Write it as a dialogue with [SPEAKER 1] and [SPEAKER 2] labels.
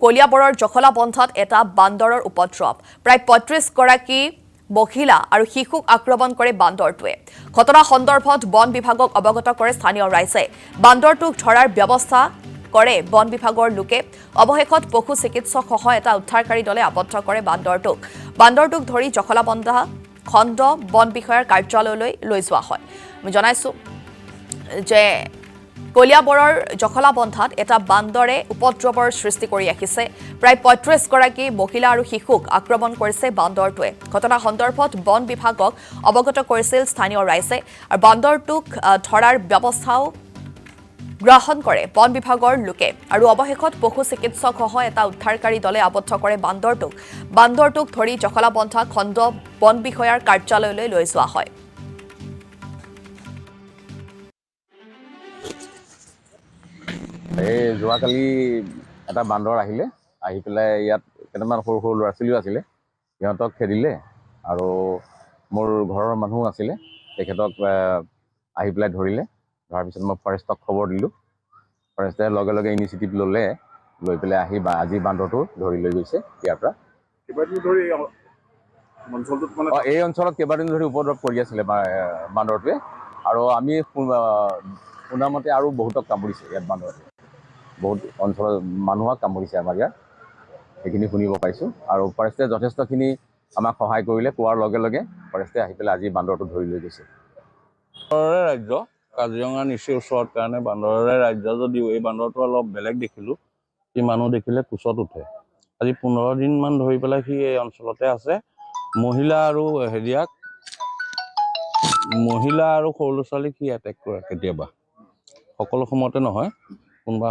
[SPEAKER 1] কলিয়াবৰৰ জখলা বন্ধাত এটা বান্দৰৰ উপদ্ৰৱ প্ৰায় ৩৫ গৰাকী মহিলা আৰু শিশুক আক্ৰমণ কৰে বান্দৰটোৱে ঘটনা সন্দৰ্ভত বন বিভাগক অৱগত কৰে স্থানীয় ৰাইজে বান্দৰটোক ধৰাৰ ব্যৱস্থা কৰে বন বিভাগৰ লোকে অৱশেষত পশু চিকিৎসকসহ এটা উদ্ধাৰকাৰী দলে আবদ্ধ কৰে বান্দৰটোক ধৰি জখলা বন্ধা খণ্ড বন বিষয়াৰ কাৰ্যালয়লৈ লৈ যোৱা হয় আমি জনাইছো যে কলিয়াবৰৰ জখলা বন্ধাত এটা বান্দৰে উপদ্ৰৱৰ সৃষ্টি কৰি ৰাখিছে প্ৰায় ৩৫ গৰাকী মহিলা আৰু শিশুক আক্ৰমণ কৰিছে বান্দৰটোৱে ঘটনা সন্দৰ্ভত বন বিভাগক অৱগত কৰিছিল স্থানীয় ৰাইজে আৰু বান্দৰটোক ধৰাৰ ব্যৱস্থাও গ্ৰহণ কৰে বন বিভাগৰ লোকে আৰু অৱশেষত পশু চিকিৎসকসহ এটা উদ্ধাৰকাৰী দলে আবদ্ধ কৰে বান্দৰটোক ধৰি জখলা বন্ধা খণ্ড বন বিষয়াৰ কাৰ্যালয়লৈ লৈ যোৱা হয়
[SPEAKER 2] এই যোৱাকালি এটা বান্দৰ আহি পেলাই ইয়াত কেইটামান সৰু সৰু ল'ৰা ছোৱালীও আছিলে সিহঁতক খেদিলে আৰু মোৰ ঘৰৰ মানুহ আছিলে তেখেতক আহি পেলাই ধৰিলে ধৰাৰ পিছত মই ফৰেষ্টক খবৰ দিলোঁ ফৰেষ্টে লগে লগে ইনিচিয়েটিভ লৈ পেলাই আজি বান্দৰটো ধৰি লৈ গৈছে ইয়াৰ পৰা এই অঞ্চলত কেইবাদিন ধৰি উপদ্ৰৱ কৰি আছিলে বান্দৰটোৱে আৰু আমি শুনামতে আৰু বহুতক কামুৰিছে ইয়াত বান্দৰটোৱে বহুত অঞ্চলৰ মানুহক কামুৰিছে আমাৰ ইয়াত সেইখিনি শুনিব পাইছোঁ আৰু ফৰেষ্টে যথেষ্টখিনি আমাক সহায় কৰিলে কোৱাৰ লগে লগে ফৰেষ্টে আহি পেলাই আজি বান্দৰটো ধৰি লৈ গৈছে
[SPEAKER 3] বান্দৰৰে ৰাজ্য কাজিৰঙা নিচেই ওচৰত কাৰণে বান্দৰৰে ৰাজ্য যদিও এই বান্দৰটো অলপ বেলেগ দেখিলোঁ সি মানুহ দেখিলে কোচত উঠে আজি 15 দিনমান ধৰি পেলাই সি এই অঞ্চলতে আছে মহিলা আৰু সৰু ল'ৰা ছোৱালীক সি এটেক কৰে কেতিয়াবা সকলো সময়তে নহয় কোনোবা